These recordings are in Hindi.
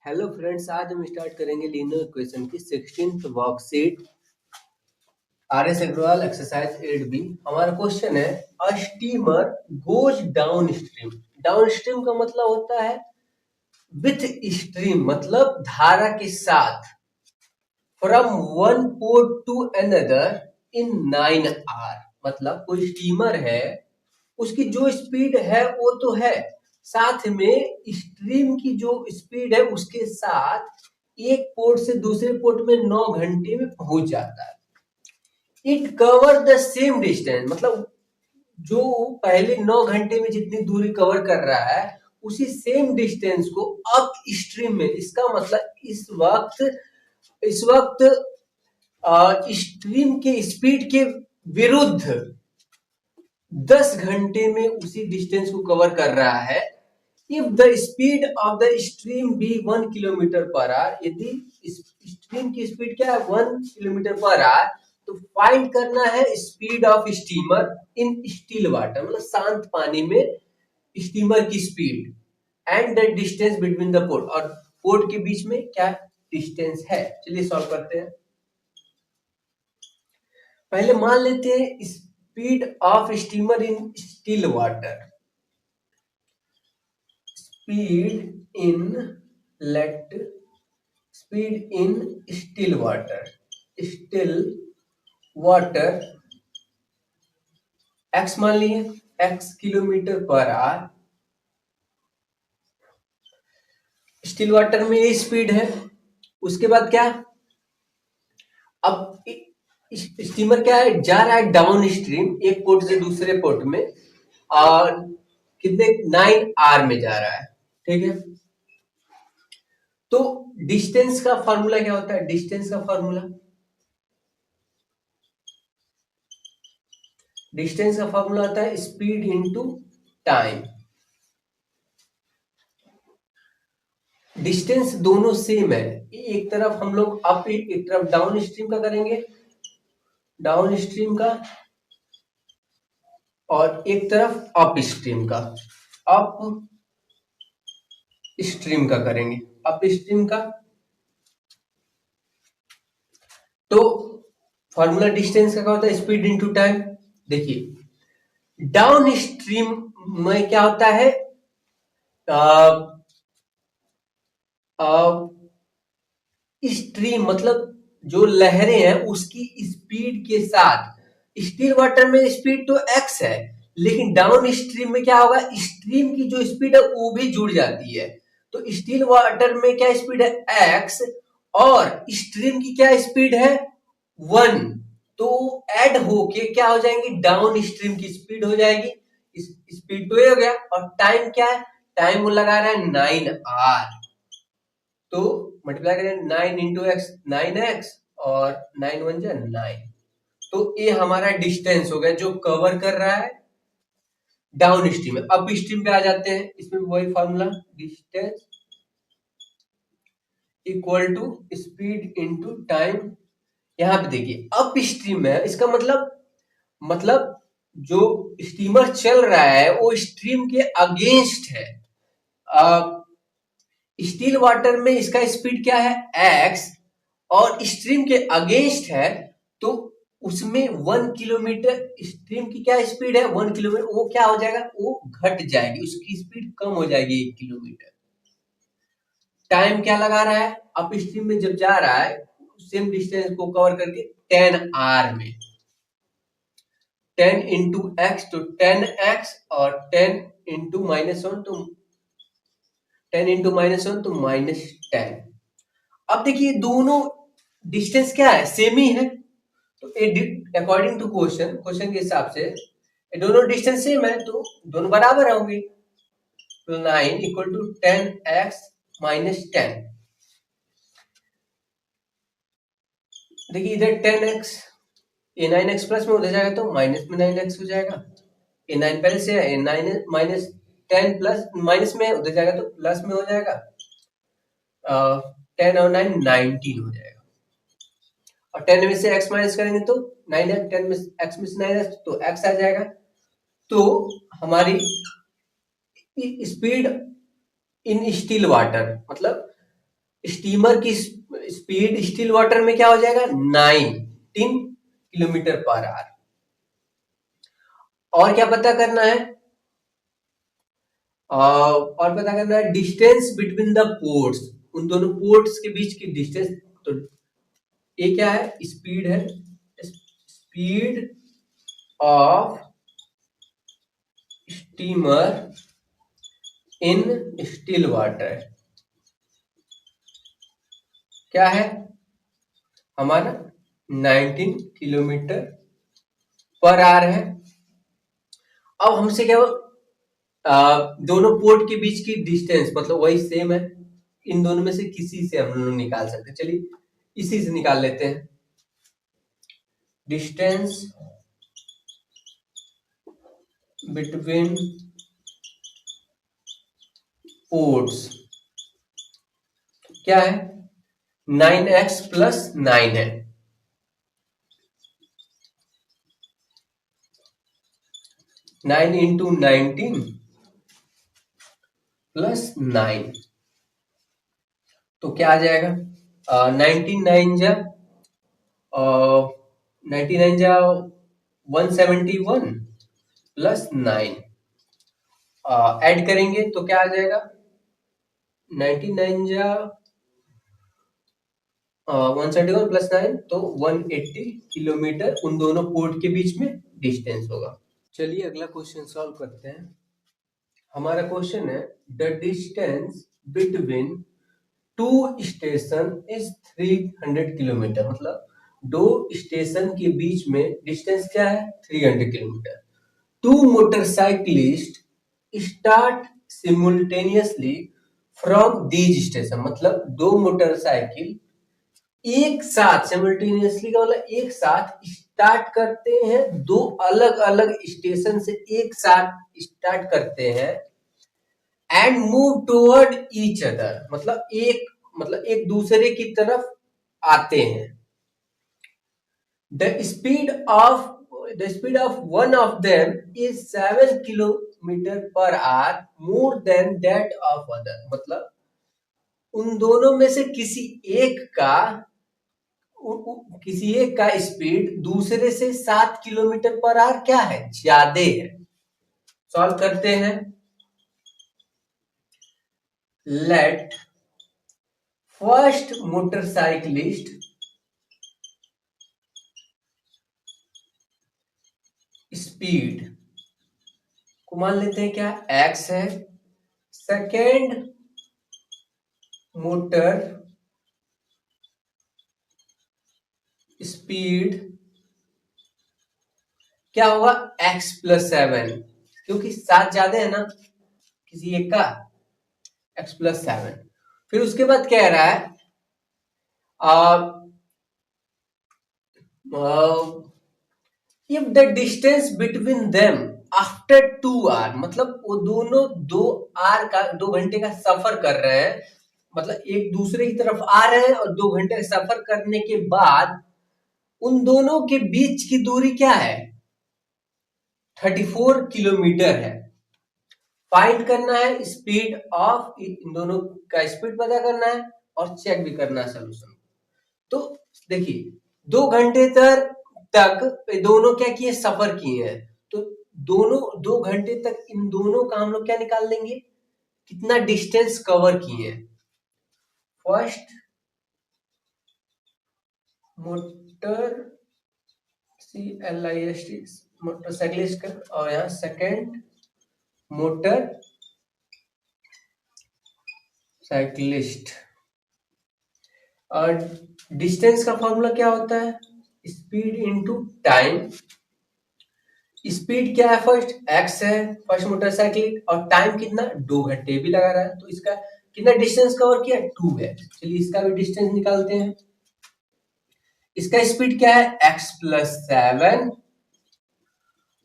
हेलो फ्रेंड्स, आज हम स्टार्ट करेंगे लीनियर इक्वेशन की 16th worksheet R S Agrawal exercise 8B। हमारा क्वेश्चन है a steamer goes downstream. Downstream का मतलब होता है विथ स्ट्रीम, मतलब धारा के साथ, from one port to another in 9 hour. मतलब कोई स्टीमर है, उसकी जो स्पीड है वो तो है, साथ में स्ट्रीम की जो स्पीड है उसके साथ एक पोर्ट से दूसरे पोर्ट में 9 घंटे में पहुंच जाता है। It cover the same distance, मतलब जो पहले 9 घंटे में जितनी दूरी कवर कर रहा है उसी सेम डिस्टेंस को अप स्ट्रीम में। इसका मतलब इस वक्त स्ट्रीम के स्पीड के विरुद्ध 10 घंटे में उसी डिस्टेंस को कवर कर रहा है। If the speed of the stream be 1 kilometre per hour, यदि स्ट्रीम की स्पीड क्या है 1 किलोमीटर पर आवर, तो फाइंड करना है speed of steamer in still water, मतलब शांत पानी में स्टीमर की speed, and the distance between the port, और पोर्ट के बीच में क्या डिस्टेंस है। चलिए सॉल्व करते हैं। पहले मान लेते हैं speed of steamer in still water. Speed in still water x मान लिए, x kilometre per our. Still water में ये स्पीड है। उसके बाद क्या, अब स्टीमर क्या है, जा रहा है डाउन स्ट्रीम, एक पोर्ट से दूसरे पोर्ट में, और कितने 9 आवर में जा रहा है। ठीक है, तो डिस्टेंस का फॉर्मूला क्या होता है? डिस्टेंस का फॉर्मूला होता है स्पीड इनटू टाइम। डिस्टेंस दोनों सेम है, एक तरफ हम लोग अप, एक तरफ डाउन स्ट्रीम का करेंगे, डाउन स्ट्रीम का, और एक तरफ अप स्ट्रीम का, अप स्ट्रीम का करेंगे, अप स्ट्रीम का। तो फॉर्मूला डिस्टेंस का क्या होता है? Speed into time. देखिए डाउन स्ट्रीम में क्या होता है, स्ट्रीम मतलब जो लहरें हैं उसकी स्पीड के साथ, स्टिल वाटर में स्पीड तो x है, लेकिन डाउन स्ट्रीम में क्या होगा, स्ट्रीम की जो स्पीड है वो भी जुड़ जाती है। तो स्टिल वाटर में क्या स्पीड है x, और स्ट्रीम की क्या स्पीड है 1, तो ऐड होके क्या हो जाएंगी, डाउन स्ट्रीम की स्पीड हो जाएगी। स्पीड तो ये हो गया, और टाइम क्या है, टाइम वो लगा रहा है 9 आवर, तो मल्टीप्लाई करें 9 इंटू एक्स 9x, और 9 1 जा 9, तो ये हमारा डिस्टेंस हो गया जो कवर कर रहा है डाउन स्ट्रीम में। अप स्ट्रीम पे आ जाते हैं, इसमें वही formula, distance equal to speed into time. यहाँ पे देखिए अप स्ट्रीम में, इसका मतलब जो स्टीमर चल रहा है वो स्ट्रीम के अगेंस्ट है। स्टिल वाटर में इसका स्पीड क्या है x, और स्ट्रीम के अगेंस्ट है, तो उसमें 1 किलोमीटर, स्ट्रीम की क्या स्पीड है 1 किलोमीटर, वो क्या हो जाएगा, वो घट जाएगी, उसकी स्पीड कम हो जाएगी 1 किलोमीटर। टाइम क्या लगा रहा है, अप स्ट्रीम में जब जा रहा है सेम डिस्टेंस को कवर करके 10 आवर में, 10 इंटू एक्स तो 10x, और 10 इंटू -1 तो 10 इंटू -1 तो -10। अब देखिए दोनों डिस्टेंस क्या है, सेम ही है, तो अकॉर्डिंग टू क्वेश्चन के हिसाब से ये दोनों डिस्टेंस सेम है, तो दोनों बराबर होंगे। 9 इक्वल टू 10x -10। देखिए इधर 10x, ये 9x प्लस में हो जाएगा तो माइनस में 9x हो जाएगा। ये 9 पहले से है, 9 माइनस 10 प्लस माइनस में उधर जाएगा तो प्लस में हो जाएगा। 10 और 9 19 हो जाएगा, और 10 में से x माइनस करेंगे तो 9x, 10 में x में से 9x तो x आ जाएगा। तो हमारी स्पीड इन स्टिल वाटर, मतलब स्टीमर की स्पीड स्टिल वाटर में क्या हो जाएगा 19 किलोमीटर पर आवर। और क्या पता करना है, और पता करना है डिस्टेंस बिटवीन द पोर्ट्स, उन दोनों पोर्ट्स के बीच की डिस्टेंस। तो ये क्या है, स्पीड है, speed of steamer in still water क्या है हमारा 19 किलोमीटर पर आवर है। अब हमसे क्या दोनों पोर्ट के बीच की डिस्टेंस मतलब वही सेम है, इन दोनों में से किसी से हम लोग निकाल सकते हैं। चलिए इसी से निकाल लेते हैं। डिस्टेंस बिटवीन पोर्ट्स क्या है 9x प्लस 9 है, 9 इंटू 19 प्लस 9, तो क्या आ जाएगा 99 जा 99 जा 171 प्लस 9 ऐड करेंगे तो क्या आ जाएगा 99 जा 171 प्लस 9 तो 180 किलोमीटर उन दोनों पोर्ट के बीच में डिस्टेंस होगा। चलिए अगला क्वेश्चन सॉल्व करते हैं। हमारा क्वेश्चन है the distance between two station is 300 kilometre, मतलब दो स्टेशन के बीच में डिस्टेंस क्या है 300 kilometre. Two motorcyclist start simultaneously from these station, मतलब दो मोटरसाइकिल एक साथ सिमुल्टेनियसली का मतलब एक साथ स्टार्ट करते हैं, दो अलग अलग स्टेशन से एक साथ स्टार्ट करते हैं and move toward each other, मतलब एक दूसरे की तरफ आते हैं। The speed of one of them is 7 kilometre per our more than that of other, मतलब उन दोनों में से किसी एक का स्पीड दूसरे से 7 किलोमीटर पर आवर क्या है ज्यादा है। सॉल्व करते हैं। लेट फर्स्ट मोटरसाइकिलिस्ट स्पीड को मान लेते हैं क्या x है, सेकेंड मोटर स्पीड क्या होगा x प्लस 7, क्योंकि 7 ज्यादा है ना किसी एक का, x प्लस 7। फिर उसके बाद कह रहा है if the distance between them after 2 hour, मतलब वो दोनों 2 घंटे का सफर कर रहे हैं, मतलब एक दूसरे की तरफ आ रहे हैं और 2 घंटे का सफर करने के बाद उन दोनों के बीच की दूरी क्या है 34 किलोमीटर है। फाइंड करना है स्पीड ऑफ, इन दोनों का स्पीड पता करना है और चेक भी करना है सोल्यूशन। तो देखिए 2 घंटे तक दोनों क्या किए सफर किए हैं, तो दोनों 2 घंटे तक इन दोनों का हम लोग क्या निकाल लेंगे कितना डिस्टेंस कवर किए हैं। फर्स्ट मोटर CLIST मोटरसाइकिलिस्ट का, और यहाँ सेकेंड मोटर साइकिलिस्ट। और डिस्टेंस का फॉर्मूला क्या होता है स्पीड इनटू टाइम। स्पीड क्या है फर्स्ट x है फर्स्ट मोटरसाइकिल, और टाइम कितना 2 घंटे भी लगा रहा है, तो इसका कितना डिस्टेंस कवर किया 2x। चलिए इसका भी डिस्टेंस निकालते हैं। इसका स्पीड क्या है x प्लस 7,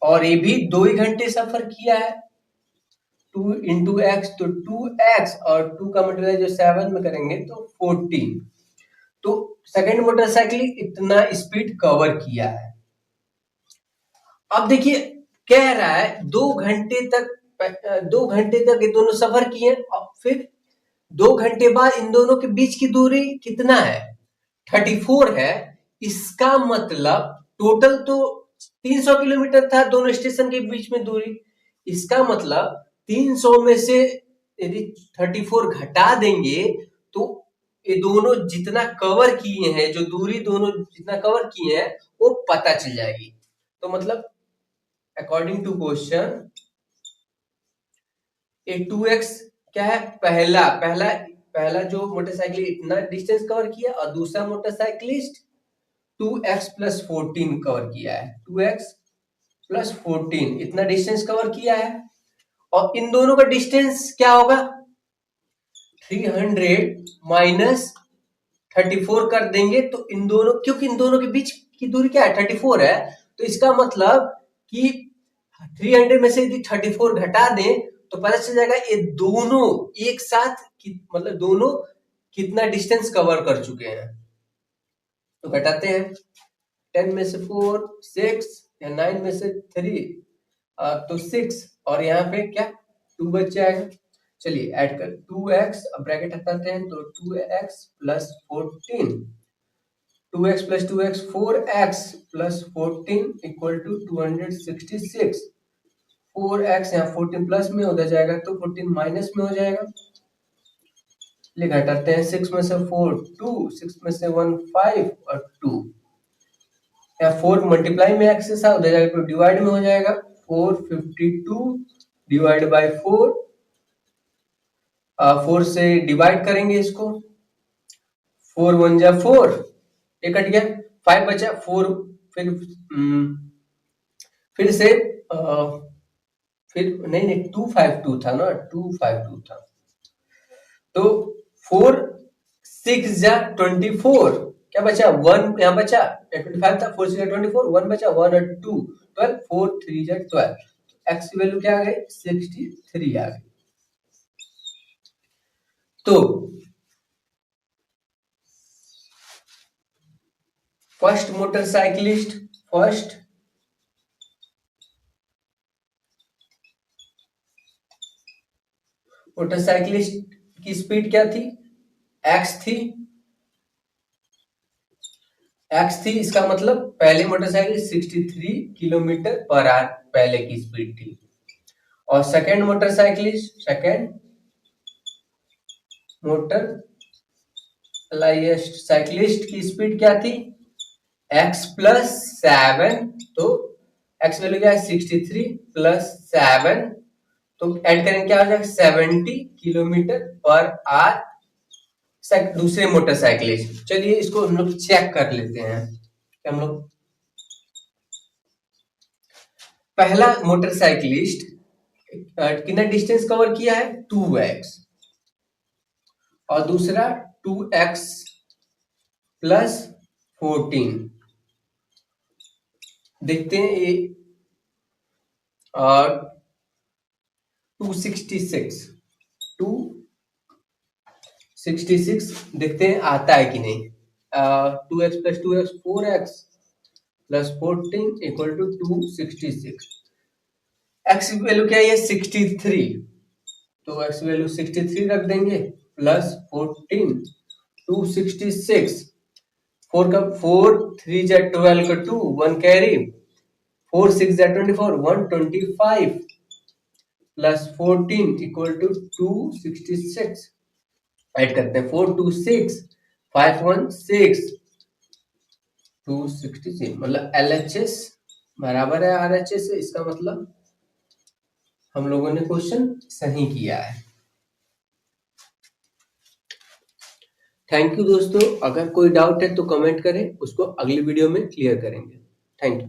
और ये भी 2 ही घंटे सफर किया है, 2 इंटू एक्स तो 2x, और 2 का मल्टीप्लाई जो 7 में करेंगे तो 14। तो सेकेंड मोटरसाइकिल इतना स्पीड कवर किया है। अब देखिए कह रहा है 2 घंटे तक ये दोनों सफर किए और फिर 2 घंटे बाद इन दोनों के बीच की दूरी कितना है? 34 है। इसका मतलब टोटल तो 300 किलोमीटर था दोनों स्टेशन के बीच में दूरी। इसका मतलब 300 में से यदि 34 घटा देंगे तो ये दोनों जितना कवर किए हैं, जो दूरी दोनों जितना कवर किए हैं वो पता चल जाएगी। तो मतलब अकॉर्डिंग टू क्वेश्चन ये 2x क्या है? पहला पहला पहला जो मोटरसाइकिल इतना डिस्टेंस कवर किया और दूसरा मोटरसाइकिलिस्ट 2x प्लस 14 कवर किया है। 2x प्लस 14 इतना डिस्टेंस कवर किया है और इन दोनों का डिस्टेंस क्या होगा? 300 माइनस 34 कर देंगे तो इन दोनों, क्योंकि इन दोनों के बीच की दूरी क्या है? 34 है। तो इसका मतलब कि 300 में से यदि 34 घटा दें तो पता चल जाएगा ये दोनों एक साथ मतलब दोनों कितना डिस्टेंस कवर कर चुके हैं। तो घटाते हैं, 10 में से 4 6 या 9 में से 3 तो 6 और यहाँ पे क्या 2 बच जाएगा। चलिए ऐड कर 2x, अब ब्रैकेट हटाते हैं तो 2x plus 14, 2x plus 2x 4x plus 14 equal to 266। 4x यहाँ 14 प्लस में उधर जाएगा तो 14 माइनस में हो जाएगा। चलिए घटाते हैं, 6 में से 4 2, 6 में से 1 5 और 2, या 4 मल्टीप्लाई में x के साथ उधर जाएगा तो डिवाइड में हो जाएगा। 452 डिवाइड बाय 4, 4 से डिवाइड करेंगे इसको, 4 1 जा 4, ये कट गया, 5 बचा, 4 फिर से फिर नहीं 252 था ना, 252 था तो 4 6 जा 24, क्या बचा 1 यहाँ बचा, 25 था, 4 6 जा 24, 1 बचा, 1 और 2 12, 4 3 जा 12, x की वैल्यू क्या आ गई? 63 आ गई। तो फर्स्ट मोटरसाइकिलिस्ट की स्पीड क्या थी? x थी। इसका मतलब पहले मोटरसाइकिल 63 किलोमीटर पर आवर पहले की स्पीड थी। और सेकंड साइकिलिस्ट की स्पीड क्या थी? x प्लस 7, तो x वैल्यू क्या है? 63 प्लस 7, तो ऐड करेंगे क्या हो जाएगा? 70 किलोमीटर पर आवर दूसरे मोटरसाइकिलिस्ट। चलिए इसको हम लोग चेक कर लेते हैं कि हम लोग पहला मोटरसाइकिलिस्ट कितना डिस्टेंस कवर किया है? 2x, और दूसरा 2x प्लस 14। देखते हैं ये 266 देखते हैं आता है कि नहीं। 2x plus 2x 4x plus 14 equal to 266। x की वैल्यू क्या है? 63, तो x की वैल्यू 63 रख देंगे प्लस 14 266, 4 का 4 3 जा 12 का 2 1 कैरी, 4 6 जा 24 125 प्लस 14 इक्वल टू 266। ऐड करते हैं, 4 2 6 5 1 6 266, मतलब LHS बराबर है RHS से। इसका मतलब हम लोगों ने क्वेश्चन सही किया है। थैंक यू दोस्तों, अगर कोई डाउट है तो कमेंट करें, उसको अगली वीडियो में क्लियर करेंगे। Thank you.